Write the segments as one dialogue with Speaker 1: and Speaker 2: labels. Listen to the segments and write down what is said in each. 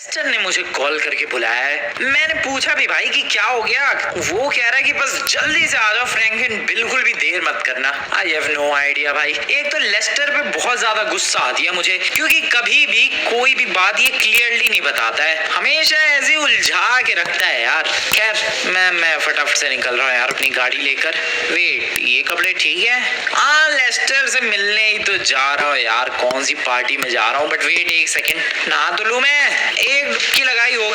Speaker 1: Lester ने मुझे call करके बुलाया है। मैंने पूछा भी भाई कि क्या हो गया। वो कह रहा है कि बस जल्दी से आ जाओ फ्रैंकलिन, बिल्कुल भी देर मत करना। आई हैव नो आइडिया भाई। एक तो लेस्टर पे बहुत ज्यादा गुस्सा आती है मुझे, क्योंकि कभी भी कोई भी बात ये क्लियरली नहीं बताता है, हमेशा ऐसे उलझा के रखता है यार। खैर मैं फटाफट से निकल रहा हूँ यार अपनी गाड़ी लेकर। वेट, ये कपड़े ठीक है? हाँ, लेस्टर से मिलने ही तो जा रहा हूँ यार, कौन सी पार्टी में जा रहा हूँ। बट वेट एक सेकेंड, नहा तो लूं मैं। एक डुबकी लगाई, हो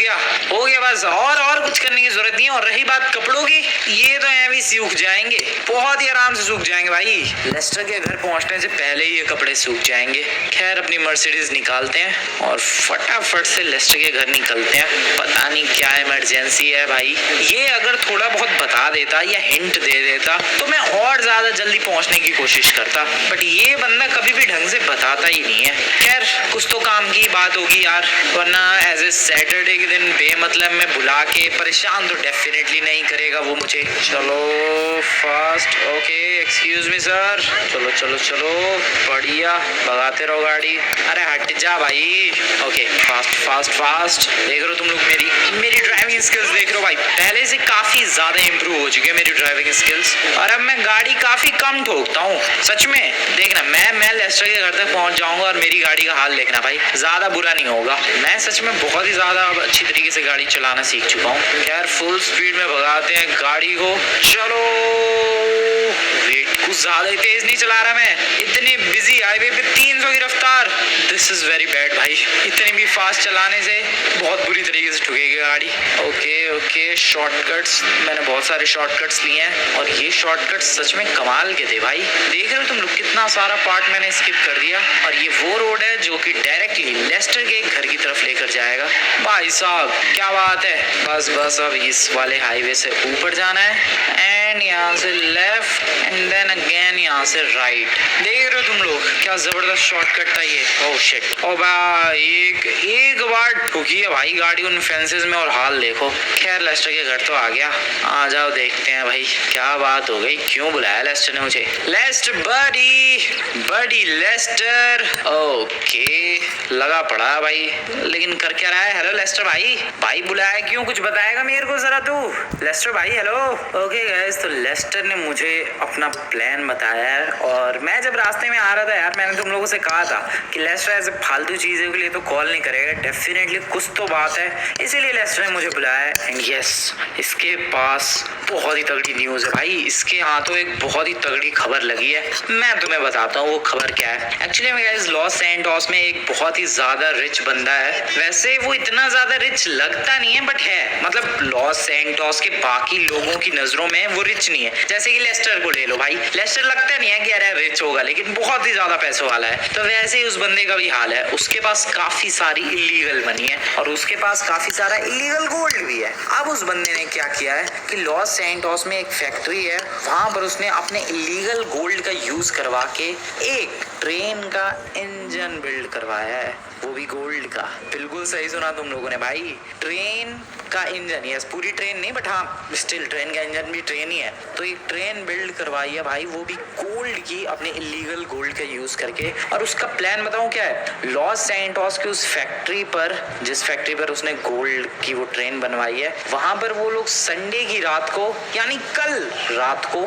Speaker 1: गया बस। और कुछ करने की जरूरत नहीं है। और रही बात कपड़ों की, ये तो यहाँ भी सूख जाएंगे, बहुत ही आराम से सूख जाएंगे भाई। लेस्टर के घर पहुंचने से पहले ही ये कपड़े सूख जाएंगे। खैर अपनी मर्सिडीज निकालते हैं और फटाफट से लेस्टर के घर निकलते हैं। पता नहीं क्या इमरजेंसी है भाई। ये अगर थोड़ा बहुत बता देता या हिंट दे देता तो मैं और ज्यादा जल्दी पहुंचने की कोशिश करता, बट ये बंदा कभी भी ढंग से बताता ही नहीं है। खैर कुछ तो काम की बात होगी यार, वरना एज ए सैटरडे के दिन बेमतलब में बुला के परेशान तो डेफिनेटली नहीं करेगा वो मुझे। चलो fast, okay excuse me sir. चलो चलो चलो, बढ़िया, भगाते रहो गाड़ी। अरे हट जा भाई। Okay fast fast fast. देख रहे हो तुम लोग मेरी ड्राइविंग स्किल्स देख रहे हो भाई, पहले से काफी ज्यादा इंप्रूव हो चुकी है मेरी ड्राइविंग स्किल्स। और अब मैं गाड़ी काफी कम ठोकता हूँ सच में। देखना मैं लेस्टर के घर तक पहुंच जाऊंगा और मेरी गाड़ी का हाल देखना भाई, ज्यादा बुरा नहीं होगा। मैं सच में बहुत ही ज्यादा अब अच्छी तरीके से गाड़ी चलाना सीख चुका हूँ। यार फुल स्पीड में भगाते हैं गाड़ी को। चलो, वेट, कुछ ज्यादा ही तेज नहीं चला रहा मैं। इतनी बिजी हाईवे पे 300 की रफ्तार, दिस इज वेरी बैड भाई। इतनी भी फास्ट चलाने से बहुत बुरी तरीके से ठुकेगी गाड़ी। ओके ओके, शॉर्टकट्स, मैंने बहुत सारे शॉर्टकट्स लिए हैं और ये शॉर्टकट्स सच में कमाल के थे भाई। देख रहे हो तुम लोग, कितना सारा पार्ट मैंने स्किप कर दिया। और ये वो रोड है जो कि डायरेक्टली लेस्टर के घर की तरफ लेकर जाएगा। भाई साहब क्या बात है। बस अब इस वाले हाईवे से ऊपर जाना है एंड यहाँ से लेफ्ट एंड देन अगेन यहाँ से राइट। देख रहे हो तुम लोग क्या जबरदस्त शॉर्टकट था ये। ओह शिट, ओ भाई एक बार ठुकी है भाई गाड़ी उन फेंसेस में और हाल देखो। खैर लेस्टर के घर तो आ गया, आ जाओ देखते हैं भाई क्या बात हो गई, क्यों बुलाया लेस्टर ने मुझे। लेस्टर बडी लेस्टर। ओके लगा पड़ा भाई, लेकिन कर क्या रहा है। हेलो लेस्टर भाई बुलाया क्यों, कुछ बताएगा मेरे को जरा तू। लेस्टर भाई हेलो। ओके गाइस, तो लेस्टर ने मुझे अपना प्लान बताया है और मैं जब रास्ते में आ रहा था यार, मैंने तुम लोगों से कहा था कि लेस्टर ऐसे फालतू चीजों के लिए तो कॉल नहीं करेगा, डेफिनेटली कुछ तो बात है, इसीलिए लेस्टर ने मुझे बुलाया है। एंड यस, इसके पास बहुत ही तगड़ी न्यूज है भाई। इसके हाथों एक बहुत ही तगड़ी खबर लगी है, मैं तुम्हें बताता हूँ वो खबर क्या है। एक्चुअली में गाइस, लॉस सैंटोस में एक बहुत ही ज्यादा रिच बंदा है। वैसे वो इतना ज्यादा रिच लगता नहीं है, बट है, मतलब लॉस सैंटोस के बाकी लोगों की नजरों में वो रिच नहीं है। जैसे कि लेस्टर को ले लो भाई, लेस्टर लगता नहीं है कि अरे रिच होगा, लेकिन बहुत ही ज्यादा पैसों वाला है। तो वैसे ही उस बंदे का भी हाल है, उसके पास काफी सारी इलीगल मनी है और उसके पास काफी सारा इलीगल गोल्ड भी है। अब उस बंदे ने क्या किया है कि लॉस सैंटोस में एक फैक्ट्री है, वहां पर उसने अपने इलीगल गोल्ड का यूज करवा के एक ट्रेन का इंजन बिल्ड करवाया है, वो भी गोल्ड का। बिल्कुल सही सुना तुम लोगों ने भाई, ट्रेन का इंजन। यस, पूरी ट्रेन नहीं, बट हाँ स्टिल ट्रेन का इंजन भी ट्रेन ही है। तो एक ट्रेन बिल्ड करवाई है भाई, वो भी गोल्ड की, अपने इलीगल गोल्ड का यूज करके। और उसका प्लान बताऊं क्या है। लॉस सैंटोस की उस फैक्ट्री पर, जिस फैक्ट्री पर उसने गोल्ड की वो ट्रेन बनवाई है, वहां पर वो लोग संडे की रात को, यानी कल रात को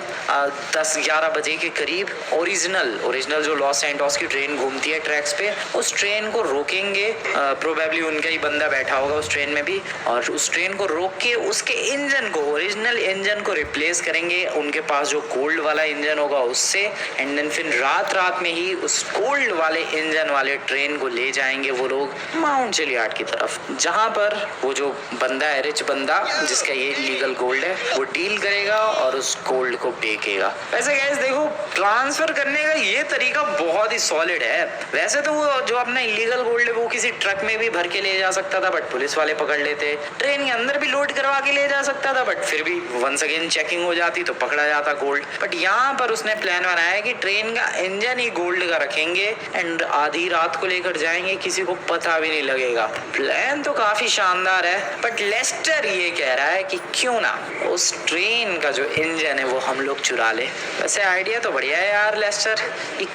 Speaker 1: 10-11 बजे के करीब ओरिजिनल जो लॉस सैंटोस की ट्रेन घूमती है ट्रैक्स पे, उस ट्रेन को रोकेंगे। प्रोबेबली उनका ही बंदा बैठा होगा उस ट्रेन में भी, और उस ट्रेन को रोक के उसके इंजन को, ओरिजिनल इंजन को रिप्लेस करेंगे उनके पास जो गोल्ड वाला इंजन होगा उससे। एंड देन फिर रात में ही उस गोल्ड वाले इंजन वाले ट्रेन को ले जाएंगे वो लोग माउंट चिलियार्ड की तरफ, जहां पर वो जो बंदा है, रिच बंदा जिसका ये लीगल गोल्ड है, वो डील करेगा और उस गोल्ड को बेचेगा। वैसे गाइस देखो, ट्रांसफर करने का ये तरीका बहुत ही सॉलिड है। वैसे तो वो जो अपना इलीगल गोल्ड है वो किसी ट्रक में भी भर के ले जा सकता था, बट पुलिस वाले पकड़ लेते। ट्रेन के अंदर भी लोड करवा के ले जा सकता था, बट फिर भी वंस अगेन चेकिंग हो जाती तो पकड़ा जाता गोल्ड। बट यहाँ पर उसने प्लान बनाया है कि ट्रेन का इंजन ही गोल्ड का रखेंगे एंड आधी रात को लेकर जाएंगे, किसी को पता भी नहीं लगेगा। प्लान तो काफी शानदार है, बट लेस्टर ये कह रहा है कि क्यों ना उस ट्रेन का जो इंजन है वो हम लोग चुरा ले। वैसे आइडिया तो बढ़िया है यार लेस्टर, ये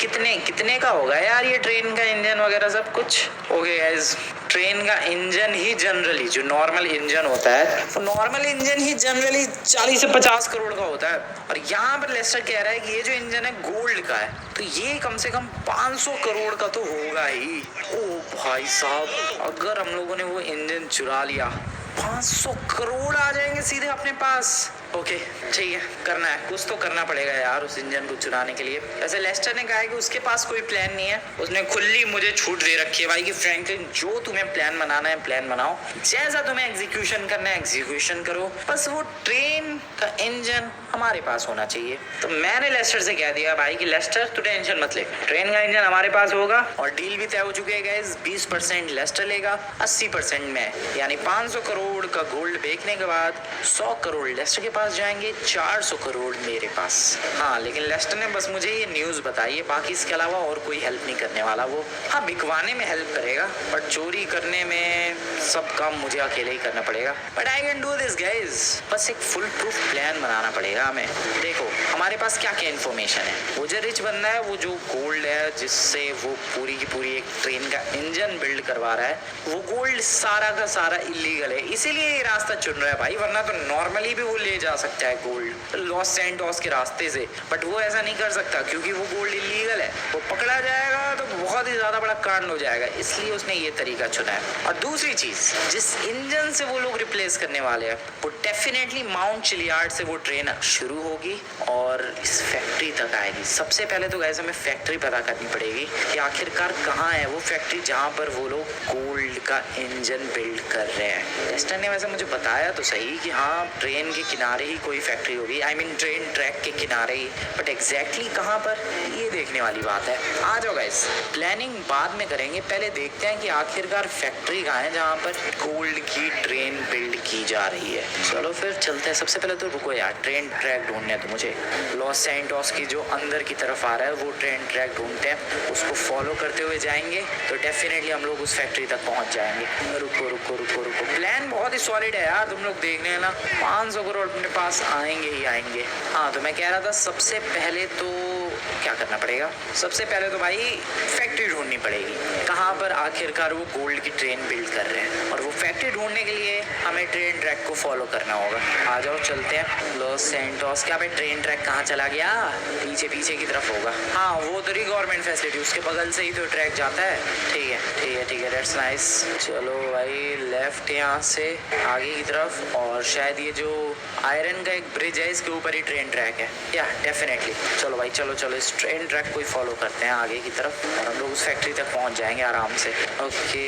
Speaker 1: कितने का होगा यार ये ट्रेन का इंजन वगैरह सब कुछ? ओके गाइस, ट्रेन का इंजन ही जनरली जो नॉर्मल इंजन होता है वो नॉर्मल इंजन ही जनरली 40 से 50 करोड़ का होता है। और यहाँ पर लेस्टर कह रहा है कि ये जो इंजन है गोल्ड का है, तो ये कम से कम 500 करोड़ का तो होगा ही। ओ भाई साहब, अगर हम लोगों ने वो इंजन चुरा लिया 500 करोड़ आ जाएंगे सीधे अपने पास। ओके ठीक है, करना है, कुछ तो करना पड़ेगा यार उस इंजन को चुराने के लिए। वैसे लेस्टर ने कहा है कि उसके पास कोई प्लान नहीं है, उसने खुली मुझे छूट दे रखी है भाई कि फ्रैंकलिन जो तुम्हें प्लान बनाना है प्लान बनाओ, जैसा तुम्हें एग्जीक्यूशन करना है एग्जीक्यूशन करो, बस वो ट्रेन का इंजन हमारे पास होना चाहिए। तो मैंने लेस्टर से कह दिया भाई कि लेस्टर तू टेंशन मत ले, ट्रेन का इंजन हमारे पास होगा। और डील भी तय हो चुकी है गाइस, 20% लेस्टर लेगा, 80% मैं, यानी 500 करोड़ का गोल्ड बेचने के बाद 100 करोड़ लेस्टर के पास जाएंगे, 400 करोड़ मेरे पास। हाँ, लेकिन लेस्टर ने बस मुझे ये न्यूज़ बताई है, बाकी इसके अलावा और कोई हेल्प नहीं करने वाला वो। हाँ, बिकवाने में हेल्प करेगा बट चोरी करने में सब काम मुझे अकेले ही करना पड़ेगा। But I can do this guys, बस एक फुल प्रूफ प्लान बनाना पड़ेगा हमें। देखो हमारे पास क्या क्या इन्फॉर्मेशन है, वो जो रिच बंदा है वो जो गोल्ड है जिससे वो पूरी की पूरी एक ट्रेन का इंजन बिल्ड करवा रहा है, वो गोल्ड सारा का सारा इलीगल है, इसीलिए ये रास्ता चुन रहा है भाई, वरना तो नॉर्मली भी वो ले जा सकता है गोल्ड लॉस सैंटोस के रास्ते से। बट वो ऐसा नहीं कर सकता क्योंकि वो गोल्ड इलीगल है, वो पकड़ा जाएगा तो बहुत ही ज्यादा बड़ा कांड हो जाएगा, इसलिए उसने ये तरीका चुना है। और दूसरी चीज, जिस इंजन से वो लोग रिप्लेस करने वाले हैं वो डेफिनेटली माउंट चिलियार्ड से वो ट्रेन शुरू होगी और इस फैक्ट्री तक आएगी। सबसे पहले तो गाइस हमें फैक्ट्री पता करनी पड़ेगी कि आखिरकार कहाँ है वो फैक्ट्री जहाँ पर वो लोग गोल्ड का इंजन बिल्ड कर रहे हैं। लेस्टर ने वैसे मुझे बताया तो सही कि हाँ ट्रेन के किनारे ही कोई फैक्ट्री होगी, आई मीन ट्रेन ट्रैक के किनारे ही, बट एग्जैक्टली कहाँ पर ये देखने वाली बात है। आ जाओ गाइस, प्लानिंग बाद में करेंगे, पहले देखते हैं कि आखिरकार फैक्ट्री कहाँ है जहाँ पर गोल्ड की ट्रेन बिल्ड की जा रही है। चलो फिर चलते हैं। सबसे पहले तो रुको यार, ट्रेन ट्रैक ढूंढने तो मुझे लॉस सैंटोस की जो अंदर की तरफ आ रहा है वो ट्रेन ट्रैक ढूंढते हैं, उसको फॉलो करते हुए जाएंगे तो डेफिनेटली हम लोग उस फैक्ट्री तक पहुंच जाएंगे। रुको रुको रुको रुको, प्लान बहुत ही सॉलिड है यार, तुम लोग देखने ना 500 करोड़ अपने पास आएंगे ही आएंगे। हाँ, तो मैं कह रहा था सबसे पहले तो क्या करना पड़ेगा, सबसे पहले तो भाई फैक्ट्री ढूंढनी पड़ेगी कहाँ पर आखिरकार वो गोल्ड की ट्रेन बिल्ड कर रहे हैं, और वो फैक्ट्री ढूंढने के लिए हमें ट्रेन ट्रैक को फॉलो करना होगा। आ जाओ चलते हैं लॉस सैंटोस। क्या भाई ट्रेन ट्रैक कहाँ चला गया? पीछे पीछे की तरफ होगा। हाँ, वो तो गवर्नमेंट फैसिलिटी, उसके बगल से ही तो ट्रैक जाता है। ठीक है ठीक है ठीक है, दैट्स नाइस। चलो भाई लेफ्ट यहाँ से आगे की तरफ, और शायद ये जो आयरन का एक ब्रिज है इसके ऊपर ही ट्रेन ट्रैक है, या डेफिनेटली। चलो भाई चलो चलो, इस ट्रेन ट्रैक को ही फॉलो करते हैं आगे की तरफ और हम लोग उस फैक्ट्री तक पहुंच जाएंगे आराम से। Okay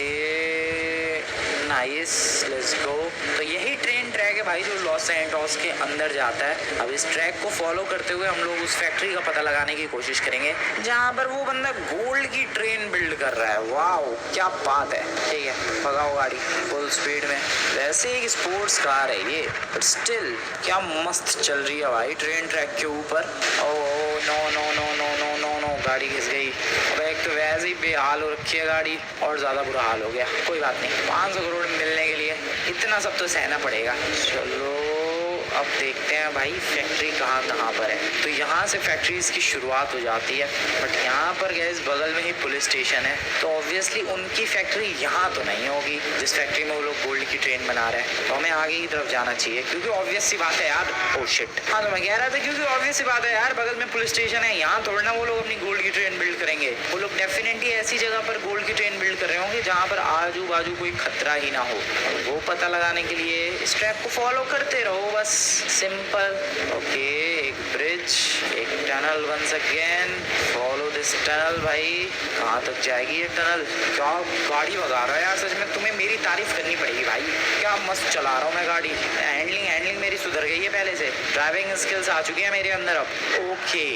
Speaker 1: nice, let's go. तो यही ट्रेन ट्रैक है भाई जो लॉस सैंटोस के अंदर जाता है। अब इस ट्रैक को फॉलो करते हुए हम लोग उस फैक्ट्री का पता लगाने की कोशिश करेंगे जहाँ पर वो बंदा गोल्ड की ट्रेन बिल्ड कर रहा है। वाओ क्या बात है। ठीक है, भगाओ गाड़ी फुल स्पीड में। वैसे एक स्पोर्ट्स कार है ये, बट स्टिल क्या मस्त चल रही है भाई ट्रेन ट्रैक के ऊपर। Oh no no no no no no no, गाड़ी घिस गई। अब एक तो वैसे ही बेहाल हो रखी है गाड़ी, और ज़्यादा बुरा हाल हो गया। कोई बात नहीं, 500 करोड़ मिलने के लिए इतना सब तो सहना पड़ेगा। चलो अब देखते हैं भाई फैक्ट्री कहाँ कहाँ पर है। तो यहाँ से फैक्ट्रीज की शुरुआत हो जाती है, बट यहाँ पर गैस बगल में ही पुलिस स्टेशन है, तो ऑब्वियसली उनकी फैक्ट्री यहाँ तो नहीं होगी जिस फैक्ट्री में वो लोग गोल्ड की ट्रेन बना रहे हैं। तो हमें आगे की तरफ जाना चाहिए क्योंकि ऑब्वियस सी बात है यार। ओह शिट, हाँ तो मैं कह रहा था क्योंकि ऑब्वियस सी बात है यार, बगल में पुलिस स्टेशन है, यहाँ थोड़ा ना वो लोग अपनी गोल्ड की ट्रेन बिल्ड करेंगे। वो लोग डेफिनेटली ऐसी जगह पर गोल्ड की ट्रेन बिल्ड कर रहे होंगे जहाँ पर आजू बाजू कोई खतरा ही ना हो। वो पता लगाने के लिए इस ट्रैक को फॉलो करते रहो, बस सिंपल। ओके, एक ब्रिज, एक tunnel once again, follow this tunnel. भाई कहाँ तक जाएगी ये टनल? क्या गाड़ी भगा रहा है यार, सच में तुम्हें मेरी तारीफ करनी पड़ेगी भाई, क्या मस्त चला रहा हूँ मैं गाड़ी। हैंडलिंग मेरी सुधर गई है पहले से, ड्राइविंग स्किल्स आ चुकी है मेरे अंदर अब। ओके,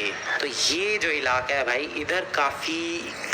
Speaker 1: तो ये जो इलाका है भाई, इधर काफ़ी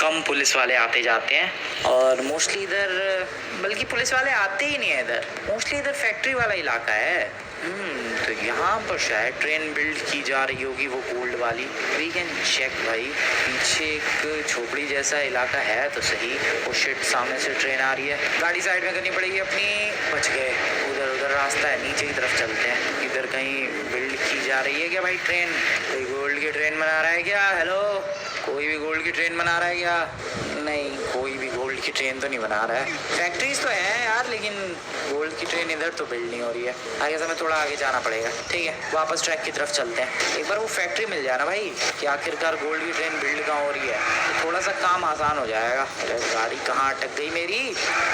Speaker 1: कम पुलिस वाले आते जाते हैं, और मोस्टली इधर, बल्कि पुलिस वाले आते ही नहीं है इधर, मोस्टली इधर फैक्ट्री वाला इलाका है। तो यहाँ पर शायद ट्रेन बिल्ड की जा रही होगी वो गोल्ड वाली। वी कैन चेक भाई, पीछे एक झोपड़ी जैसा इलाका है तो सही। वो शिट, सामने से ट्रेन आ रही है, गाड़ी साइड में करनी पड़ेगी अपनी। बच गए, उधर रास्ता है, नीचे की तरफ चलते हैं। इधर कहीं बिल्ड की जा रही है क्या भाई ट्रेन? कोई गोल्ड की ट्रेन बना रहा है क्या? हेलो कोई भी गोल्ड की ट्रेन बना रहा है क्या? नहीं, कोई भी गोल्ड की ट्रेन तो नहीं बना रहा है। फैक्ट्रीज तो है यार, लेकिन गोल्ड की ट्रेन इधर तो बिल्ड नहीं हो रही है। आगे से हमें थोड़ा आगे जाना पड़ेगा। ठीक है, वापस ट्रैक की तरफ चलते हैं। एक बार वो फैक्ट्री मिल जाए ना भाई कि आखिरकार गोल्ड की ट्रेन बिल्ड कहाँ हो रही है, तो थोड़ा सा काम आसान हो जाएगा। अरे गाड़ी कहाँ अटक गई मेरी?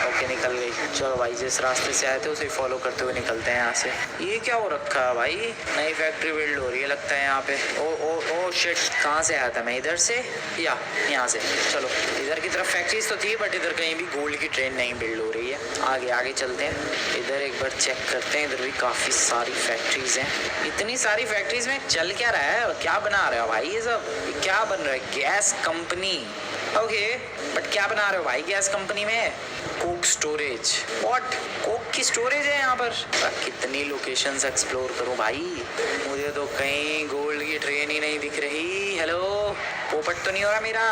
Speaker 1: ओके, निकल गई। चलो भाई, जिस रास्ते से आए थे उसे फॉलो करते हुए निकलते हैं यहाँ से। ये क्या हो रखा है भाई? नई फैक्ट्री बिल्ड हो रही है लगता है यहाँ पे। ओ ओ ओ शिट, कहाँ से आया था मैं? इधर से या यहाँ से? चलो, इधर की तरफ फैक्ट्रीज तो थी, बट इधर कहीं भी गोल्ड की ट्रेन नहीं बिल्ड हो रही है। आगे आगे चलते हैं। इधर एक बार चेक करते हैं। इधर भी काफी सारी फैक्ट्रीज हैं। इतनी सारी फैक्ट्रीज में चल क्या रहा है? क्या बना रहे हो भाई ये सब? क्या बन रहा है? Gas company. ओके, बट क्या बना रहे हो भाई गैस कंपनी में? Coke storage. व्हाट? कोक की स्टोरेज है यहाँ पर? कितनी लोकेशंस एक्सप्लोर करूँ भाई? मुझे तो कहीं गोल्ड की ट्रेन ही नहीं दिख रही। हेलो, पोपट तो नहीं हो रहा मेरा?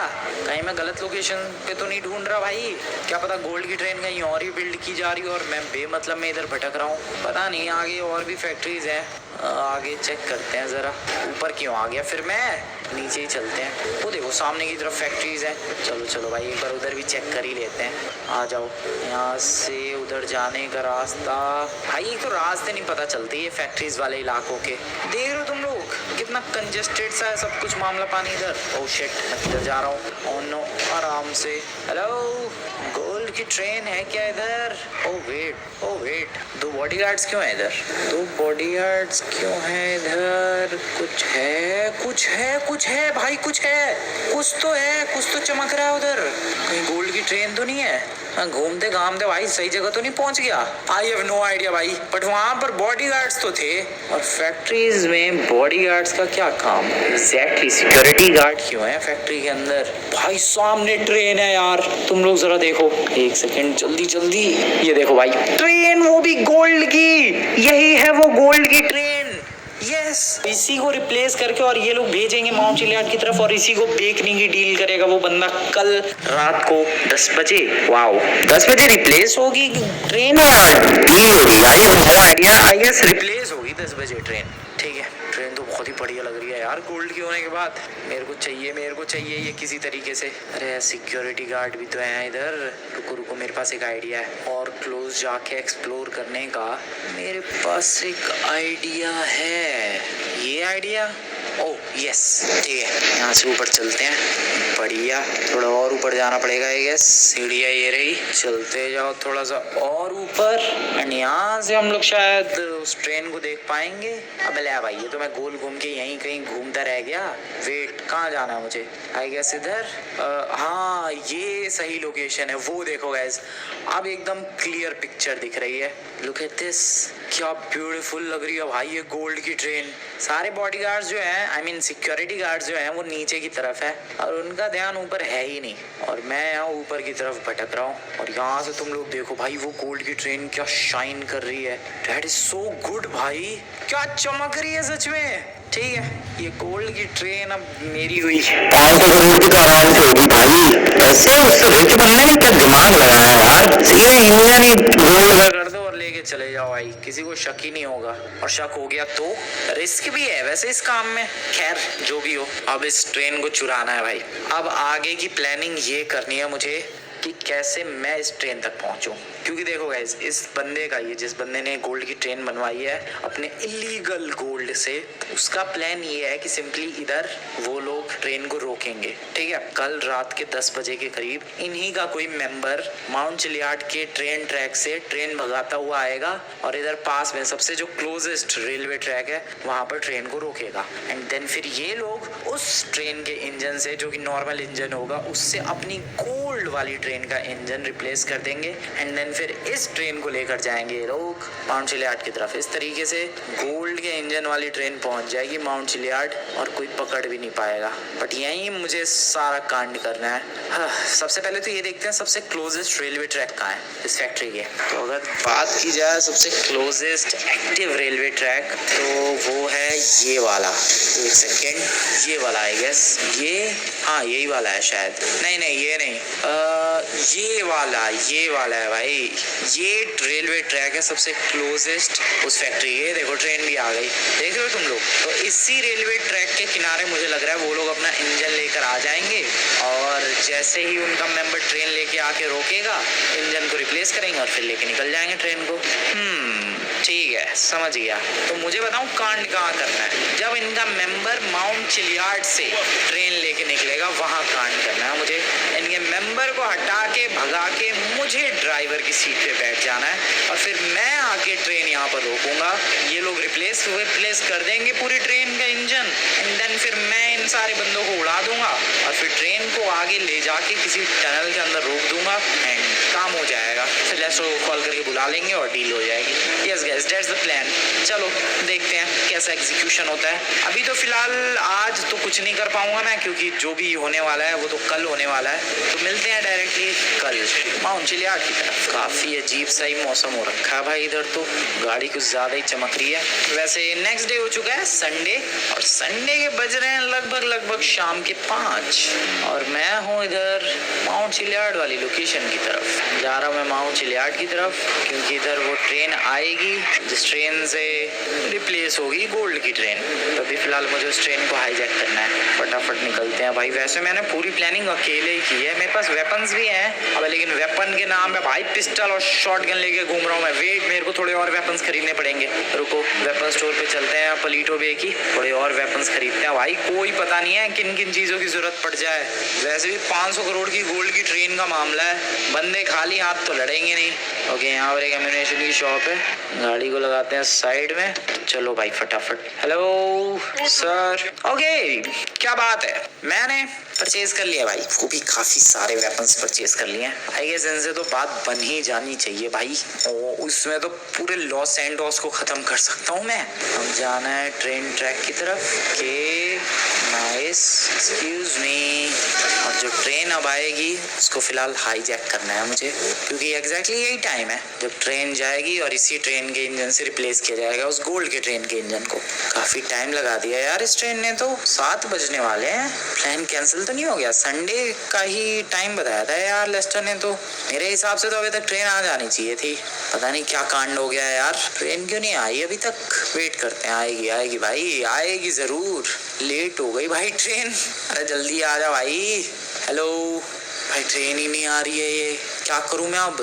Speaker 1: कहीं मैं गलत लोकेशन पे तो नहीं ढूंढ रहा भाई? क्या पता गोल्ड की ट्रेन कहीं और ही बिल्ड की जा रही हो और मैं बेमतलब में इधर भटक रहा हूँ। पता नहीं, आगे और भी फैक्ट्रीज हैं। आगे चेक करते हैं जरा। ऊपर क्यों आ गया फिर मैं? नीचे ही चलते हैं। वो देखो सामने की तरफ फैक्ट्रीज हैं। चलो चलो भाई, एक बार उधर भी चेक कर ही लेते हैं। आ जाओ। यहाँ से उधर जाने का रास्ता भाई, एक तो रास्ते नहीं पता चलते ये फैक्ट्रीज वाले इलाकों के। देख रहे हो तुम लोग कितना कंजेस्टेड सा है सब कुछ मामला पानी इधर। ओह शिट, मैं किधर जा रहा हूँ? ओह नो, आराम से। हेलो, गोल्ड की ट्रेन है क्या इधर? ओह वेट, दो बॉडीगार्ड्स क्यों है इधर? दो बॉडीगार्ड्स क्यों है इधर? कुछ है भाई, कुछ तो चमक रहा है उधर। कहीं गोल्ड की ट्रेन तो नहीं है? मैं घूमते घामते भाई सही जगह तो नहीं पहुंच गया? आई हैव नो आइडिया भाई, बट वहां पर बॉडीगार्ड्स तो थे। और फैक्ट्रीज में बॉडीगार्ड्स का क्या काम? एग्जैक्टली, सिक्योरिटी गार्ड क्यों है फैक्ट्री के अंदर? भाई सामने ट्रेन है यार, तुम लोग जरा देखो। एक सेकेंड, जल्दी। ये देखो भाई, ट्रेन, वो भी गोल्ड की। यही है वो गोल्ड की ट्रेन। यस, इसी को रिप्लेस करके और ये लोग भेजेंगे माउंट चिलियाड की तरफ, और इसी को बेचने की डील करेगा वो बंदा कल रात को 10 बजे। वाओ, 10 बजे रिप्लेस होगी ट्रेन और डील होगी। No idea, I guess replace होगी 10 बजे ट्रेन। ठीक है, ट्रेन तो बहुत ही बढ़िया लग रही है यार गोल्ड की होने के बाद। मेरे को चाहिए ये किसी तरीके से। अरे सिक्योरिटी गार्ड भी तो है इधर। रुको, मेरे पास एक आइडिया है और क्लोज जाके एक्सप्लोर करने का। मेरे पास एक आइडिया है। ये आइडिया, ओह यस, ठीक है, यहाँ से ऊपर चलते हैं। बढ़िया, थोड़ा और ऊपर जाना पड़ेगा आई गेस। सीढ़ियाँ ये रही, चलते जाओ थोड़ा सा और ऊपर, एंड यहाँ से हम लोग शायद उस ट्रेन को देख पाएंगे। अब ले भाई, ये तो मैं गोल घूम के यहीं कहीं घूमता रह गया। वेट, कहाँ जाना है मुझे? आई गेस इधर। हाँ, ये सही लोकेशन है। वो देखो गाइस, अब एकदम क्लियर पिक्चर दिख रही है। लुक एट दिस, क्या ब्यूटीफुल लग रही है भाई ये गोल्ड की ट्रेन। सारे बॉडीगार्ड्स जो हैं, आई मीन सिक्योरिटी गार्ड्स जो हैं, वो नीचे की तरफ है और उनका ध्यान ऊपर है ही नहीं, और मैं यहाँ ऊपर की तरफ भटक रहा हूँ। और यहाँ से तुम लोग देखो भाई, वो गोल्ड की ट्रेन क्या शाइन कर रही है। दैट इज सो गुड भाई, क्या चमक रही है सच में। ठीक है, ये गोल्ड की ट्रेन अब मेरी हुई। 500 करोड़ की तो आराम से होगी भाई। ऐसे उस रिच बंदे ने क्या दिमाग लगाया यार। सीधे इंडियन ही गोल्ड कर दो और लेके चले जाओ भाई, किसी को शक ही नहीं होगा। और शक हो गया तो रिस्क भी है वैसे इस काम में। खैर जो भी हो, अब इस ट्रेन को चुराना है भाई। अब आगे की प्लानिंग ये करनी है मुझे कि कैसे मैं इस ट्रेन तक पहुंचूं। क्योंकि देखो गाइस, इस बंदे का, ये जिस बंदे ने गोल्ड की ट्रेन बनवाई है अपने इलीगल गोल्ड से, उसका प्लान ये है कि सिंपली इधर वो लोग ट्रेन को रोकेंगे। ठीक है, कल रात के 10 बजे के करीब इन्हीं का कोई मेंबर माउंट चिलियाड के ट्रेन ट्रैक से ट्रेन भगाता हुआ आएगा और इधर पास में सबसे जो क्लोजेस्ट रेलवे ट्रैक है वहां पर ट्रेन को रोकेगा। एंड देन फिर ये लोग उस ट्रेन के इंजन से, जो कि नॉर्मल इंजन होगा, उससे अपनी गोल्ड वाली ट्रेन का इंजन रिप्लेस कर देंगे। एंड देन फिर इस ट्रेन को लेकर जाएंगे लोग माउंट चिलियाड की तरफ। इस तरीके से गोल्ड के इंजन वाली ट्रेन पहुंच जाएगी माउंट चिलियाड और कोई पकड़ भी नहीं पाएगा। बट यहीं मुझे सारा कांड करना है। हाँ, सबसे पहले तो ये देखते हैं सबसे क्लोजेस्ट रेलवे ट्रैक कहाँ है इस फैक्ट्री के। तो अगर बात की जाए सबसे क्लोजेस्ट एक्टिव रेलवे ट्रैक, तो वो है ये वाला। एक सेकेंड, ये वाला आई गेस, ये, हाँ यही वाला है शायद। नहीं ये नहीं, ये वाला है भाई। ये रेलवे ट्रैक है सबसे क्लोजेस्ट उस फैक्ट्री। ये देखो ट्रेन भी आ गई, देख रहे हो तुम लोग। तो इसी रेलवे ट्रैक के किनारे मुझे लग रहा है वो लोग अपना इंजन लेकर आ जाएंगे और जैसे ही उनका मेंबर ट्रेन लेके आके रोकेगा इंजन को रिप्लेस करेंगे और फिर लेके निकल जाएंगे ट्रेन को। ठीक है, समझ गया। तो मुझे बताऊं कांड कहाँ करना है। जब इनका मेंबर माउंट चिलियार्ड से ट्रेन लेके निकलेगा वहां कांड करना है मुझे। इनके मेंबर को हटा के भगा के मुझे ड्राइवर की सीट पे बैठ जाना है और फिर मैं आके ट्रेन यहाँ पर रोकूंगा। ये लोग रिप्लेस कर देंगे पूरी ट्रेन का इंजन एंड देन फिर मैं इन सारे बंदों को उड़ा दूंगा और फिर ट्रेन को आगे ले जाके किसी टनल के अंदर रोक दूंगा एंड काम हो जाएगा। फिर लेस्ट्रो को कॉल करके बुला लेंगे और डील हो जाएगी। Yes guys, that's the plan. चलो देखते हैं कैसा एग्जीक्यूशन होता है। अभी तो फिलहाल आज तो कुछ नहीं कर पाऊंगा मैं, क्योंकि जो भी होने वाला है वो तो कल होने वाला है। तो मिलते हैं डायरेक्टली कल माउंट चिलियार्ड की तरफ। काफी अजीब सा ही मौसम हो रखा है भाई इधर, तो गाड़ी कुछ ज्यादा ही चमक रही है। वैसे नेक्स्ट डे हो चुका है संडे, और संडे के बज रहे हैं लगभग शाम के 5 और मैं हूँ इधर माउंट चिलियार्ड वाली लोकेशन की तरफ। जा रहा हूँ मैं माउंट चिलियार्ड की तरफ, क्योंकि इधर वो ट्रेन आएगी जिस ट्रेन से रिप्लेस होगी गोल्ड की ट्रेन। तो अभी फिलहाल मुझे उस ट्रेन को हाईजैक करना है। फटाफट निकलते हैं भाई। वैसे मैंने पूरी प्लानिंग अकेले ही की है, मेरे पास वेपन्स भी हैं अब, लेकिन वेपन के नाम पे भाई पिस्टल और शॉटगन लेके घूम रहा हूँ मैं। वेट, मेरे को थोड़े और वेपन्स खरीदने पड़ेंगे। रुको, वेपन स्टोर पे चलते हैं पलीटो बे की, थोड़े और वेपन्स खरीदते हैं भाई। कोई पता नहीं है किन किन चीजों की जरूरत पड़ जाए। वैसे भी 500 करोड़ की गोल्ड की ट्रेन का मामला है, बंदे खाली हाथ तो लड़ेंगे नहीं। ओके, यहाँ पर एक एम्यूनेशन की शॉप है, गाड़ी को लगाते हैं साइड में। चलो भाई फटाफट। Hello sir. ओके, क्या बात है, मैंने परचेज कर लिया भाई, वो भी काफी सारे वेपन्स परचेज कर लिए हैं। आई गेस इनसे तो बात बन ही जानी चाहिए भाई। उसमें तो पूरे लॉस एंडोस को खत्म कर सकता हूँ मैं। अब जाना है ट्रेन ट्रैक की तरफ के नाइस, एक्सक्यूज मी। और जो ट्रेन अब आएगी उसको फिलहाल हाईजैक करना है मुझे, क्योंकि एग्जैक्टली यही टाइम है जब ट्रेन जाएगी और इसी ट्रेन के इंजन से रिप्लेस किया जाएगा उस गोल्ड के ट्रेन के इंजन को। काफी टाइम लगा दिया यार इस ट्रेन ने, तो 7 बजने वाले हैं। प्लान कैंसिल तो नहीं हो गया? संडे का ही टाइम बताया था यार लेस्टर ने, तो मेरे हिसाब से तो अभी तक ट्रेन आ जानी चाहिए थी। पता नहीं क्या कांड हो गया यार, ट्रेन क्यों नहीं आई अभी तक? वेट करते हैं, आएगी भाई, आएगी जरूर। लेट हो गई भाई ट्रेन, अरे जल्दी आ जा भाई। हेलो भाई, ट्रेन ही नहीं आ रही है, ये क्या करूं मैं अब?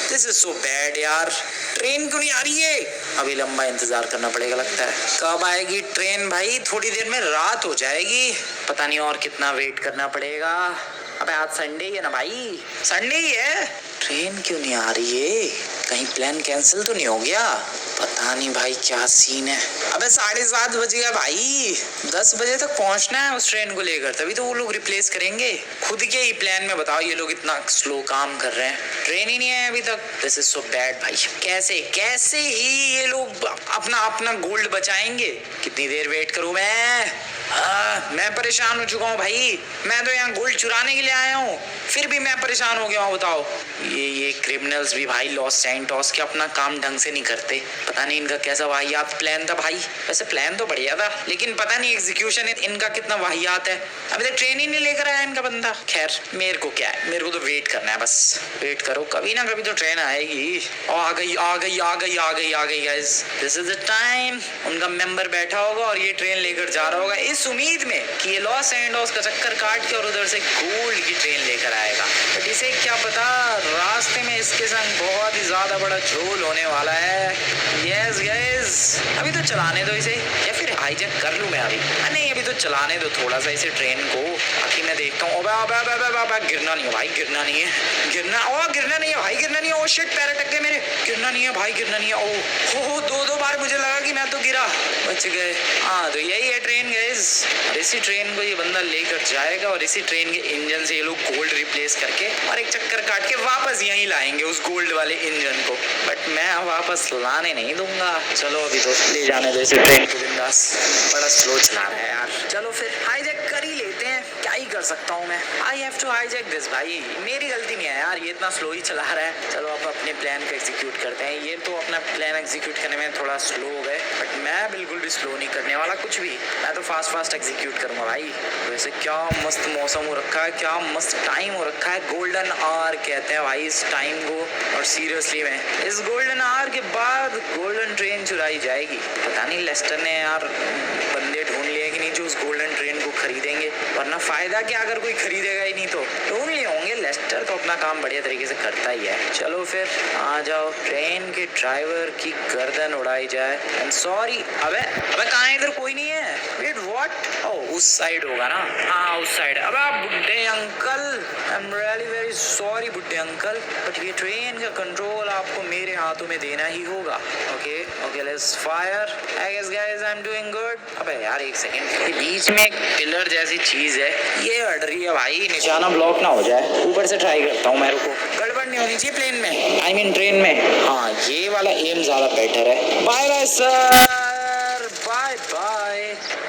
Speaker 1: दिस इज सो बैड यार, ट्रेन क्यों नहीं आ रही है? अभी लंबा इंतजार करना पड़ेगा लगता है। कब आएगी ट्रेन भाई? थोड़ी देर में रात हो जाएगी, पता नहीं और कितना वेट करना पड़ेगा। अबे आज संडे ही है ना भाई, संडे ही है, ट्रेन क्यों नहीं आ रही है? कहीं प्लान कैंसिल तो नहीं हो गया? पता नहीं भाई क्या सीन है। अबे 7:30 बज गया भाई, 10 बजे तक पहुंचना है उस ट्रेन को लेकर, तभी तो वो लोग रिप्लेस करेंगे। खुद के ही प्लान में बताओ ये लोग इतना स्लो काम कर रहे हैं, ट्रेन ही नहीं है अभी तक। दिस इज सो बैड भाई। कैसे ही ये लोग अपना गोल्ड बचाएंगे? कितनी देर वेट करूं मैं परेशान हो चुका हूँ भाई। मैं तो यहाँ गोल्ड चुराने के लिए आया हूँ, फिर भी मैं परेशान हो गया हूँ। बताओ, ये क्रिमिनल्स भी भाई लॉस सैंटोस के अपना काम ढंग से नहीं करते। पता नहीं इनका कैसा वाहियात प्लान था भाई। वैसे प्लान तो बढ़िया था, लेकिन पता नहीं एग्जीक्यूशन इनका कितना वाहियात है। अभी तक ट्रेन ही नहीं लेकर आया इनका बंदा। खैर मेरे को क्या है, मेरे को तो वेट करना है बस। वेट करो, कभी ना कभी तो ट्रेन आएगी। आ गई guys, this is the time. उनका मेंबर बैठा होगा और ये ट्रेन लेकर जा रहा होगा इस उम्मीद में कि ये लॉस एंडोस का चक्कर काट के और उधर से गोल्ड की ट्रेन लेकर आएगा। बट इसे क्या पता रास्ते में इसके संग बहुत ही ज्यादा बड़ा झोल होने वाला है। यस गाइस, अभी तो चलाने दो इसे, या फिर हाईजैक कर लूं मैं अभी? नहीं, अभी तो चलाने दो थोड़ा सा इसे ट्रेन को, बाकी मैं देखता हूँ। गिरना नहीं है भाई, गिरना नहीं है भाई। ओ शिट, पैर अटक गए मेरे। गिरना नहीं है भाई, गिरना नहीं है। ओ 2 बार मुझे लगा कि मैं तो गिरा, बच गए। हाँ तो यही है ट्रेन गाइस, और इसी ट्रेन को ये बंदा लेकर जाएगा और इसी ट्रेन के इंजन से ये लोग गोल्ड रिप्लेस करके और एक चक्कर काट के वापस यहीं लाएंगे उस गोल्ड वाले इंजन को। बट मैं वापस लाने नहीं दूंगा। चलो अभी तो ले जाने दो इसे ट्रेन को बिंदास। बड़ा स्लो चला रहा है यार। चलो फिर हाईजैक कर ही लेते हैं, क्या ही कर सकता हूँ मैं। I have to hijack this भाई, मेरी गलती नहीं है यार, ये इतना स्लो ही चला रहा है। चलो अब अपने प्लान को एग्जीक्यूट करते हैं। ये तो अपना प्लान एग्जीक्यूट करने में थोड़ा स्लो हो गए, बट मैं बिल्कुल भी स्लो नहीं करने वाला कुछ भी। मैं तो फास्ट एग्जीक्यूट करूंगा भाई। वैसे क्या मस्त मौसम हो रखा है, क्या मस्त टाइम हो रखा है। गोल्डन आवर कहते हैं भाई इस टाइम को, और सीरियसली में इस गोल्डन आवर के बाद गोल्डन ट्रेन चुराई जाएगी। पता नहीं लेस्टर ने यार बंदे ढूंढ लिए कि नहीं जो उस गोल्डन ट्रेन को खरीदेंगे, वरना फायदा क्या अगर कोई खरीदेगा ही नहीं तो। ढूंढ लिए होंगे, लेस्टर तो अपना काम बढ़िया तरीके से करता ही है। चलो फिर आ जाओ, ट्रेन के ड्राइवर की गर्दन उड़ाई जाए। एंड सॉरी, अबे कहाँ है, इधर कोई नहीं है। वेट व्हाट, ओह उस साइड होगा ना, हाँ उस साइड। अबे बुड्ढे uncle, I am really very sorry बुड्ढे अंकल, बट ये ट्रेन का कंट्रोल आपको मेरे हाथों में देना ही होगा। Okay okay let's fire. I guess guys I am doing good. अबे यार एक सेकंड, ये बीच में एक पिलर जैसी चीज है, ये अड़ रही है भाई, निशाना ब्लॉक ना हो जाए। ऊपर से ट्राई करता हूँ, मेरे को गड़बड़ नहीं होनी चाहिए प्लेन में, आई मीन ट्रेन में। हाँ ये वाला एम ज्यादा बेटर है। Bye bye sir, bye bye,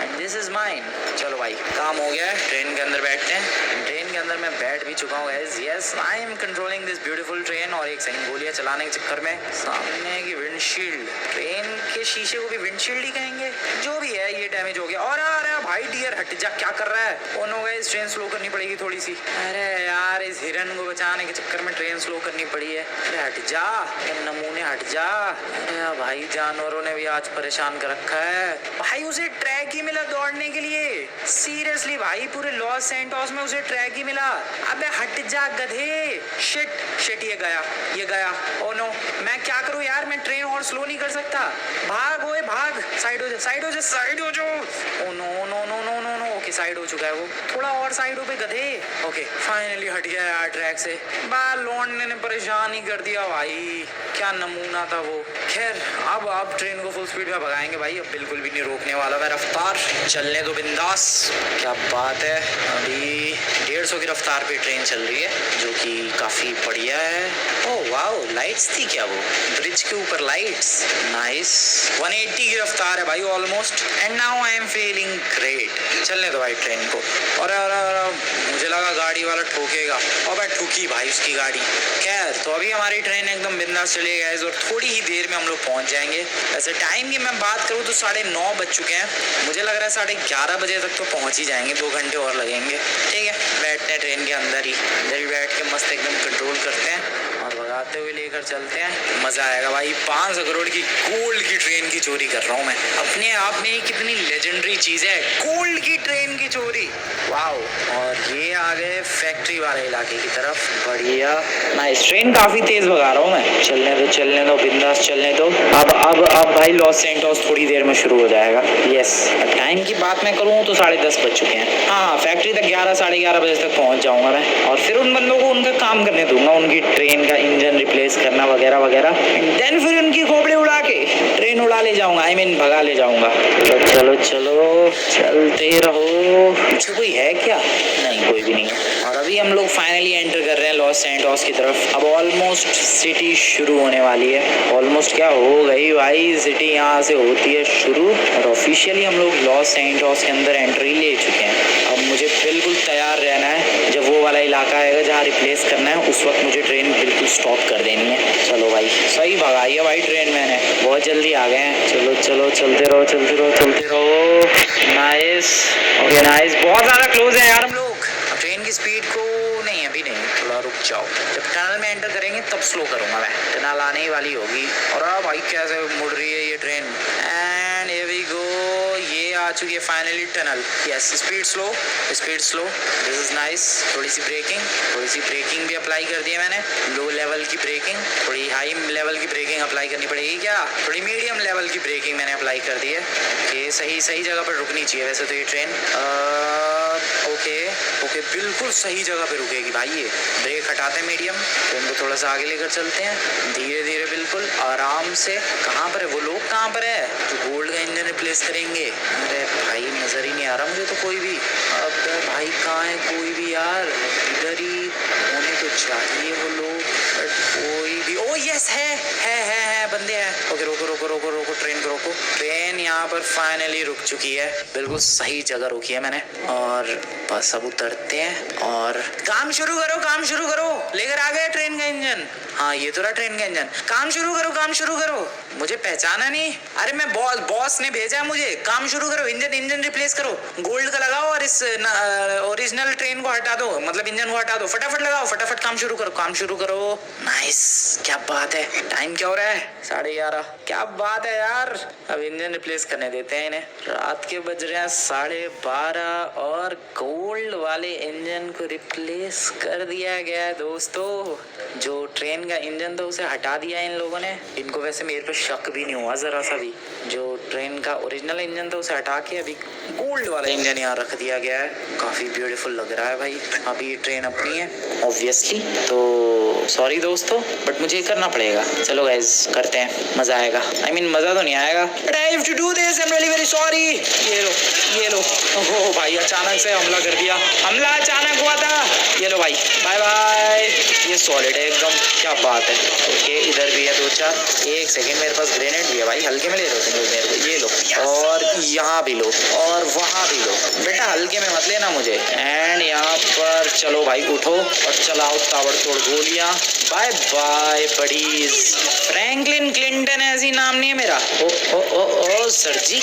Speaker 1: and this is mine. चलो भाई काम हो गया है, ट्रेन के अंदर बैठते हैं। ट्रेन के अंदर मैं बैठ भी चुका हूँ guys. Yes I am controlling this beautiful train. और एक सेकंड, गोलियां चलाने के चक्कर में सामने की विंडशील्ड, ट्रेन के शीशे को भी विंडशील्ड ही कहेंगे, जो भी है ये डैमेज हो गया। और अरे भाई डियर हट जा, क्या कर रहा है। Oh no guys, train slow करनी पड़ेगी थोड़ी सी। अरे यार इस हिरन को बचाने के चक्कर में ट्रेन स्लो करनी पड़ी है। अरे हट जा नमूने, हट जा। अरे भाई जानवरों ने भी आज परेशान कर रखा है भाई। उसे ट्रैक ही मिला दौड़ने के लिए, सीरियसली भाई पूरे लॉस सैंटोस में उसे ट्रैक ही मिला। अबे हट जा गधे। शिट ये गया। ओ नो, मैं क्या करूं यार, मैं ट्रेन और स्लो नहीं कर सकता। भाग ओए भाग, साइड हो जा। Oh no. ओके साइड हो चुका है वो, थोड़ा और साइड हो पे गधे। ओके फाइनली हट गया यार ट्रैक से। बाल लौंडने ने परेशान ही कर दिया भाई, क्या नमूना था वो। खैर अब ट्रेन को फुल स्पीड में भगाएंगे भाई, अब बिल्कुल भी नहीं रोकने वाला मैं। रफ्तार चलने दो बिंदास। क्या बात है, अभी 150 की रफ्तार पे ट्रेन चल रही है, जो कि काफी बढ़िया है। ओह वाओ, लाइट्स थी क्या वो ब्रिज के ऊपर, लाइट्स, नाइस। 180 की रफ्तार है भाई almost, and now I am feeling great. चलने दो भाई ट्रेन को। और मुझे लगा गाड़ी वाला ठोकेगा, और मैं ठुकी भाई उसकी गाड़ी। खैर तो अभी हमारी ट्रेन एकदम बिंदास चली गई और थोड़ी ही देर में हम लोग पहुंच जाएंगे। वैसे टाइम की मैं बात करूँ तो 9:30 बज चुके हैं, मुझे लग रहा है 11:30 बजे तक तो पहुंच ही जाएंगे, 2 घंटे और लगेंगे। ठीक है बैठते हैं ट्रेन के अंदर ही बैठ के मस्त एकदम कंट्रोल करते हैं और भगाते हुए लेकर चलते हैं। मजा आएगा भाई। 500 करोड़ की गोल्ड की ट्रेन की चोरी कर रहा हूँ मैं, अपने आप में ही कितनी लेजेंडरी चीज है, गोल्ड की ट्रेन की चोरी, वाओ। और ये आ गए फैक्ट्री वाले इलाके की तरफ, बढ़िया नाइस। ट्रेन काफी तेज भगा रहा हूँ मैं, चलने दो बिंदास चलने दो। अब भाई लॉस सैंटोस थोड़ी देर में शुरू हो जाएगा। यस टाइम की बात मैं करूँ तो 10:30 बज चुके हैं। हाँ फैक्ट्री तक 11 साढ़े 11 बजे तक पहुंच जाऊंगा मैं, और फिर उन बंदों को उनका काम करने दूंगा, उनकी ट्रेन का इंजन रिप्लेस करना वगैरह वगैरह। देन फिर उनकी खोपड़ी उड़ा के ट्रेन उड़ा ले जाऊंगा, आई मीन भगा ले जाऊंगा। चलो चलते रहो। पीछे कोई है क्या? नहीं कोई भी नहीं है। और अभी हम लोग फाइनली एंटर कर रहे हैं लॉस सैंटोस की तरफ। अब ऑलमोस्ट सिटी शुरू होने वाली है, ऑलमोस्ट क्या हो गई भाई, सिटी यहाँ से होती है शुरू। और ऑफिशियली हम लोग लॉस सैंटोस के अंदर एंट्री ले चुके हैं। अब मुझे बिल्कुल तैयार रहना है, जब वो वाला इलाका आएगा जहाँ रिप्लेस करना है उस वक्त मुझे ट्रेन बिल्कुल स्टॉप कर देनी है। चलो भाई सही भगाई है भाई ट्रेन, मैंने बहुत जल्दी आ गए हैं। चलो चलते रहो। नाइस ओके नाइस, बहुत ज़्यादा क्लोज है यार हम लोग। अब ट्रेन की स्पीड को नहीं, अभी नहीं, थोड़ा रुक जाओ, जब टनल में एंटर करेंगे तब स्लो करूँगा मैं, टनल आने ही वाली होगी। और भाई कैसे मुड़ रही है ये train, and here we go, ये आ चुकी है finally tunnel. Yes speed slow, this is nice. थोड़ी सी ब्रेकिंग भी अप्लाई कर दी है मैंने, लो लेवल की ब्रेकिंग, थोड़ी हाई लेवल की ब्रेकिंग अप्लाई करनी पड़ेगी क्या, थोड़ी मीडियम लेवल की ब्रेकिंग मैंने अप्लाई कर दी है। ये सही जगह पर रुकनी चाहिए वैसे तो ये ट्रेन। ओके बिल्कुल सही जगह पे रुकेगी भाई ये। ब्रेक हटाते हैं मीडियम, ट्रेन को थोड़ा सा आगे लेकर चलते हैं, धीरे बिल्कुल आराम से। कहाँ पर है वो लोग, कहाँ पर है जो गोल्ड का इंजन रिप्लेस करेंगे? अरे भाई नजर ही नहीं आ रहा मुझे तो कोई भी। अब भाई कहाँ है कोई भी यार, इधर ही होने तो चाहिए वो लोग, बट कोई भी। ओ यस है बंदे हैं। ओके रोको रोको रोको रोको, ट्रेन को रोको। ट्रेन यहाँ पर फाइनली रुक चुकी है, बिल्कुल सही जगह रुकी है मैंने। और बस अब उतरते हैं और काम शुरू करो, काम शुरू करो। लेकर आ गए ट्रेन का इंजन। हाँ ये तो रहा ट्रेन का इंजन। काम शुरू करो, काम शुरू करो। मुझे पहचाना नहीं? अरे मैं बॉस ने भेजा है मुझे। काम शुरू करो, इंजन रिप्लेस करो, गोल्ड का लगाओ और इस ओरिजिनल ट्रेन को हटा दो, मतलब इंजन को हटा दो। फटाफट लगाओ, फटाफट काम शुरू करो, काम शुरू करो। नाइस, क्या बात है। टाइम क्या हो रहा है? 11:30। क्या बात है यार। अब इंजन रिप्लेस करने देते हैं इन्हें। रात के बज रहे हैं 12:30 और गोल्ड वाले इंजन को रिप्लेस कर दिया गया है दोस्तों। जो ट्रेन का इंजन था उसे हटा दिया इन लोगों ने। इनको वैसे मेरे पे शक भी नहीं हुआ जरा सा भी। जो ट्रेन का ओरिजिनल इंजन था उसे हटा के अभी गोल्ड वाला इंजन यहाँ रख दिया गया है। काफी ब्यूटीफुल लग रहा है भाई। अभी ये ट्रेन अपनी है ऑब्वियसली, तो सॉरी दोस्तों बट मुझे करना पड़ेगा। चलो गाइस करते हैं, मजा आएगा। I mean, मजा तो नहीं आएगा but I have to do this, I am really very sorry. ये लो ओहो भाई, अचानक से हमला कर दिया। हमला अचानक हुआ था। ये लो भाई, बाय बाय। ये सॉलिड है एकदम, क्या बात है। ओके इधर भी है 2-4। एक सेकंड, मेरे पास ग्रेनेड भी है भाई, हल्के में ले लो तुम लोग मेरे को। ये लो और यहाँ भी लो और वहाँ भी लो। बेटा हल्के में मत लेना मुझे। एंड यहाँ पर चलो भाई उठो और चलाओ ताबड़तोड़ गोलियां। Bye bye buddies. Franklin Clinton ऐसी नाम नहीं है मेरा। ओ ओ ओ ओ सर जी,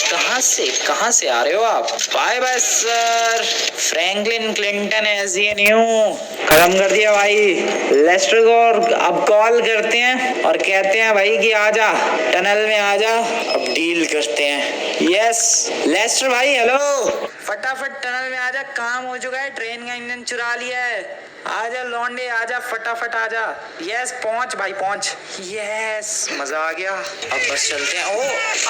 Speaker 1: कहाँ से आ रहे हो आप? Bye bye sir. Franklin Clinton ऐसी न्यू खत्म कर दिया भाई। लेस्टर को और अब कॉल करते हैं और कहते हैं भाई कि आजा टनल में आजा, अब डील करते हैं। यस लेस्टर भाई, हेलो, फटाफट टनल में आजा, काम हो चुका है, ट्रेन का इंजन चुरा लिया है। आजा लौंडे आजा, फटाफट आजा। यस पहुंच भाई पहुंच। यस मजा आ गया। अब बस चलते हैं। ओ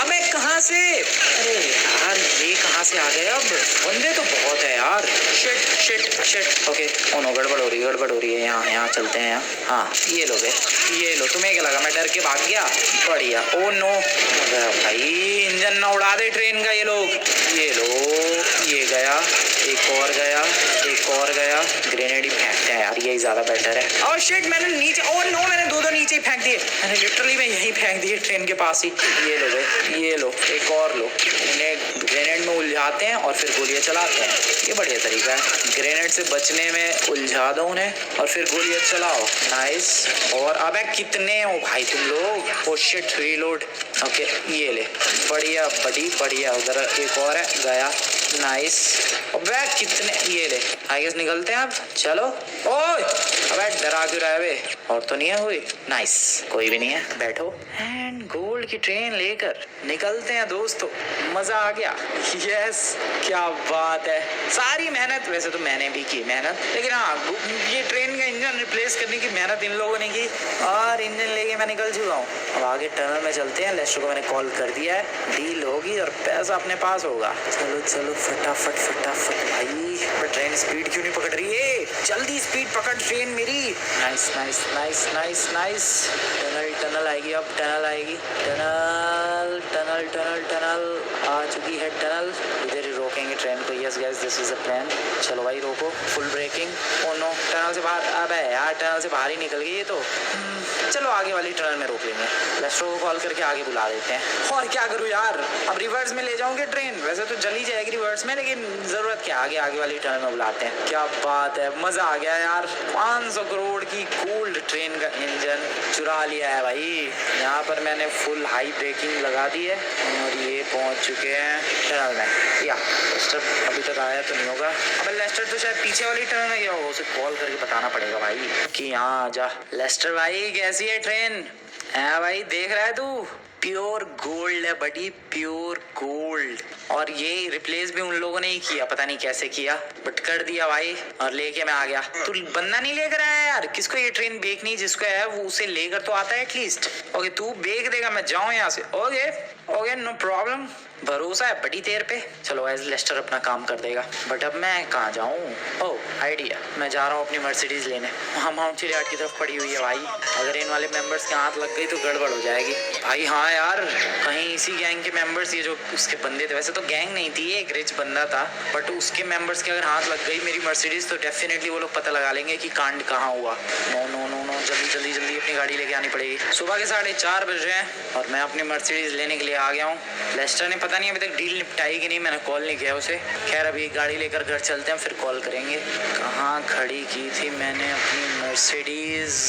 Speaker 1: अबे कहाँ से? अरे यार ये कहाँ से आ गए? अब बंदे तो बहुत है यार। Shit shit shit. Okay oh no, गड़बड़ हो रही है। यहाँ चलते हैं यहाँ। हाँ ये लो बे, ये लो। तुम्हें क्या लगा मैं डर के भाग गया? बढ़िया। ओ नो भाई, इंजन ना उड़ा दे ट्रेन का ये लोग। ये लो, ये गया, एक और गया। ग्रेनेड ही फेंकते हैं यार, यही ज्यादा बेटर है। ओह शिट, मैंने नीचे, ओह नो, मैंने दो नीचे ही फेंक दिए। मैंने लिटरली मैं यहीं फेंक दिए ट्रेन के पास ही। ये लो बे, ये लो, एक और लो। इन्हें ग्रेनेड में उलझाते हैं और फिर गोलियां चलाते हैं। ये बढ़िया तरीका है, ग्रेनेड से बचने में उलझा दो उन्हें और फिर गोलियां चलाओ। नाइस। और अबे कितने हो भाई तुम लोग? Oh shit, reload. ओके ये ले, बढ़िया बड़ी बढ़िया। उधर एक और है, गया। नाइस। अबे कितने, ये ले। आई गेस निकलते हैं अब। चलो। ओए अबे डरा क्यों रहा है बे? और तो नहीं है कोई? नाइस, कोई भी नहीं है, बैठो। एंड गोल्ड की ट्रेन लेकर निकलते हैं दोस्तों। मजा आ गया। यस क्या बात है। सारी मेहनत वैसे तो मैंने भी की मेहनत, लेकिन हाँ ये ट्रेन का इंजन रिप्लेस करने की मेहनत इन लोगों ने की और इंजन लेके मैं निकल चुका हूँ। अब आगे टनल में चलते हैं। लेस्टर को मैंने कॉल कर दिया है, डील होगी और पैसा अपने पास होगा। चलो चलो फटाफट भाई। ट्रेन स्पीड क्यों नहीं पकड़ रही है? जल्दी स्पीड पकड़ ट्रेन मेरी। Nice nice nice nice nice. Tunnel आएगी, अब टनल आएगी। टनल आ चुकी है। टनल इधर ही रोकेंगे ट्रेन को। Yes guys this is a plan. चलो भाई रोको, full braking. Oh no, tunnel से बाहर। अबे यार टनल से बाहर ही निकल गई ये तो। चलो आगे वाली टनल में रोक लेंगे। लेस्टर को कॉल करके आगे बुला देते हैं। और क्या करूँ यार, अब रिवर्स में ले जाऊंगे ट्रेन। वैसे तो चली जाएगी रिवर्स में, लेकिन जरूरत क्या, आगे वाली टनल में बुलाते हैं। क्या बात है, मजा आ गया यार। 500 करोड़ की गोल्ड ट्रेन का इंजन चुरा लिया है भाई। यहाँ पर मैंने फुल हाई ब्रेकिंग लगा दी है और ये पहुंच चुके हैं टनल में। या लेस्टर अभी तक आया तो नहीं होगा। अब लेस्टर तो शायद पीछे वाली टनल में गया हो, उसे कॉल करके बताना पड़ेगा भाई कि यहाँ जा। लेस्टर भाई कैसी है ट्रेन? है भाई, देख रहा है तू? प्योर गोल्ड है बड़ी, प्योर गोल्ड। और ये रिप्लेस भी उन लोगों ने ही किया, पता नहीं कैसे किया बट कर दिया भाई। और लेके मैं आ गया। तू बंदा नहीं लेकर आया यार? किसको ये ट्रेन बेचनी? जिसको है वो उसे लेकर तो आता है एटलीस्ट। ओके तू बेच देगा, मैं जाऊँ यहाँ से। ओके नो प्रॉब्लम, भरोसा है बड़ी देर पे। चलो एज लेस्टर अपना काम कर देगा। बट अब मैं कहाँ जाऊँ? ओह आइडिया, मैं जा रहा हूँ अपनी मर्सिडीज लेने। वहाँ माउंट चिलियाड की तरफ पड़ी हुई है भाई। अगर इन वाले मेंबर्स के हाथ लग गई तो गड़बड़ हो जाएगी भाई। हाँ यार, कहीं इसी गैंग के मेंबर्स, ये जो उसके बंदे थे, वैसे तो गैंग नहीं थी, एक रिच बंदा था, बट उसके मेंबर्स के अगर हाथ लग गई मेरी मर्सिडीज तो डेफिनेटली वो लोग पता लगा लेंगे कि कांड कहाँ हुआ। नो नो नो नो, जल्दी जल्दी जल्दी अपनी गाड़ी लेके आनी पड़ेगी। सुबह के 4:30 बज रहे हैं और मैं अपनी मर्सिडीज लेने के लिए आ गया हूँ। लेस्टर ने पता नहीं अभी तक डील निपटाई कि नहीं, मैंने कॉल नहीं किया उसे। खैर अभी गाड़ी लेकर घर चलते हैं, फिर कॉल करेंगे। कहाँ खड़ी की थी मैंने अपनी मर्सिडीज?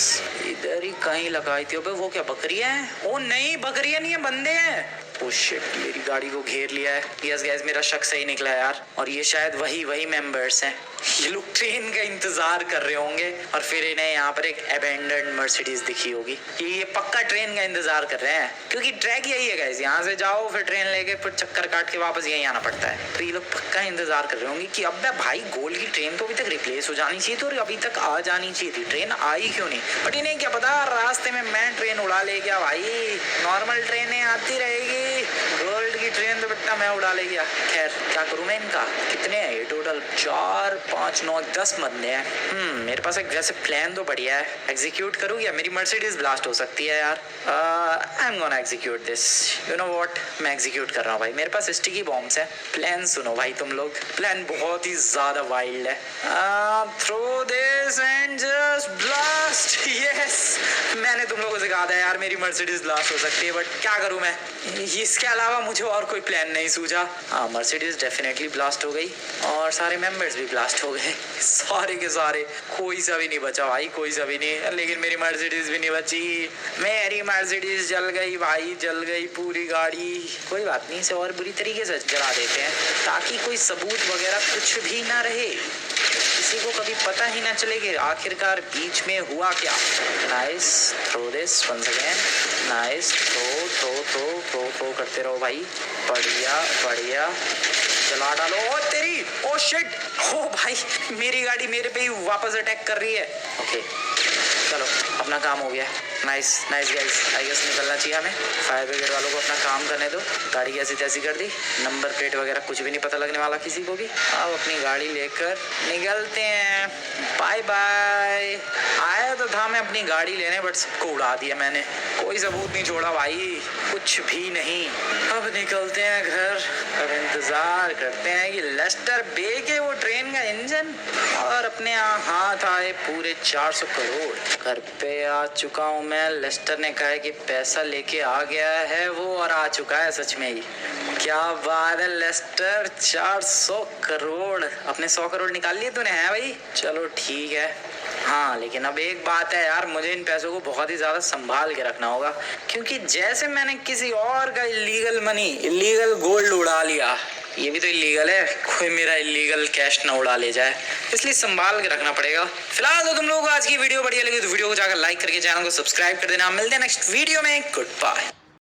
Speaker 1: इधर ही कहीं लगाई थी। अबे वो क्या बकरियां हैं? ओ नहीं, बकरियां नहीं है, बंदे हैं। ओ शिट, मेरी गाड़ी को घेर लिया है। यस गाइस, मेरा शक सही निकला यार, और ये शायद वही मेंबर्स हैं। ये लोग ट्रेन का इंतजार कर रहे होंगे और फिर इन्हें यहाँ पर एक अबेंडन्ड मर्सिडीज दिखी होगी। ये पक्का ट्रेन का इंतजार कर रहे हैं, क्योंकि ट्रैक यही है गाइस, यहाँ से जाओ फिर ट्रेन लेके फिर चक्कर काट के वापस यहीं आना पड़ता है। तो ये लोग पक्का इंतजार कर रहे होंगे कि अब भाई गोल की ट्रेन तो अभी तक रिप्लेस हो जानी चाहिए थी और अभी तक आ जानी चाहिए थी, ट्रेन आई क्यों नहीं? बट इन्हें क्या पता, रास्ते में मैं ट्रेन उड़ा ले गया भाई। नॉर्मल ट्रेनें आती रहेगी, गोल्ड की ट्रेन तो बेटा मैं उड़ा ले गया। खैर क्या करूँ मैं इनका? कितने हैं ये टोटल? 4, 5, 9, 10 बंदे हैं। मेरे पास एक वैसे प्लान तो बढ़िया है, एग्जीक्यूट करूँ या मेरी मर्सिडीज ब्लास्ट हो सकती है यार। I am gonna execute this, you know what, मैं एग्जीक्यूट कर रहा हूँ भाई। मेरे पास स्टिकी बॉम्ब्स है। प्लान सुनो भाई तुम लोग, प्लान बहुत ही ज्यादा वाइल्ड है। Throw this and just blast. Yes, मैंने तुम लोगों से कहा था यार मेरी मर्सिडीज ब्लास्ट हो सकती है, बट क्या करूँ मैं, इसके अलावा मुझे और कोई प्लान नहीं सूझा। हाँ, मर्सिडीज डेफिनेटली ब्लास्ट हो गई और सारे मेंबर्स भी ब्लास्ट हो गए, सारे के सारे, कोई सा भी नहीं बचा भाई, कोई सा भी नहीं। लेकिन मेरी मर्सिडीज भी नहीं बची, मेरी मर्सिडीज जल गई भाई, जल गई पूरी गाड़ी। कोई बात नहीं, इसे और बुरी तरीके से जला देते हैं ताकि कोई सबूत वगैरह कुछ भी ना रहे, किसी को कभी पता ही ना चले कि आखिरकार बीच में हुआ क्या। Nice, throw this once again, nice, throw करते रहो भाई, बढ़िया बढ़िया, चला डालो। ओ तेरी, ओ शिट, ओ भाई मेरी गाड़ी मेरे पे ही वापस अटैक कर रही है। ओके चलो, अपना काम हो गया। Nice nice guys, I guess निकलना चाहिए हमें। फायर ब्रिगेड वालों को अपना काम करने दो। गाड़ी कैसी तैसी कर दी, नंबर प्लेट वगैरह कुछ भी नहीं पता लगने वाला किसी को भी। अब अपनी गाड़ी लेकर निकलते हैं, बाय बाय। आया तो था मैं अपनी गाड़ी लेने, बट सबको उड़ा दिया मैंने, कोई सबूत नहीं छोड़ा भाई, कुछ भी नहीं। अब निकलते हैं घर, अब इंतजार करते हैं कि लेस्टर बे के वो ट्रेन का इंजन और अपने हाथ आए पूरे 400 करोड़। घर पे आ चुका हूँ मैं, लेस्टर ने कहा है कि पैसा लेके आ गया है वो, और आ चुका है सच में ही। क्या बात है लेस्टर, 400 करोड़, अपने 100 करोड़ निकाल लिए तूने? है भाई, चलो ठीक है। हाँ लेकिन अब एक बात है यार, मुझे इन पैसों को बहुत ही ज्यादा संभाल के रखना होगा, क्योंकि जैसे मैंने किसी और का इलीगल मनी, इलीगल गोल्ड उड़ा लिया, ये भी तो इलीगल है, कोई मेरा इलीगल कैश ना उड़ा ले जाए, इसलिए संभाल के रखना पड़ेगा। फिलहाल तो तुम लोगों को आज की वीडियो बढ़िया लगी तो वीडियो को जाकर लाइक करके चैनल को सब्सक्राइब कर देना। मिलते हैं नेक्स्ट वीडियो में, गुड बाय।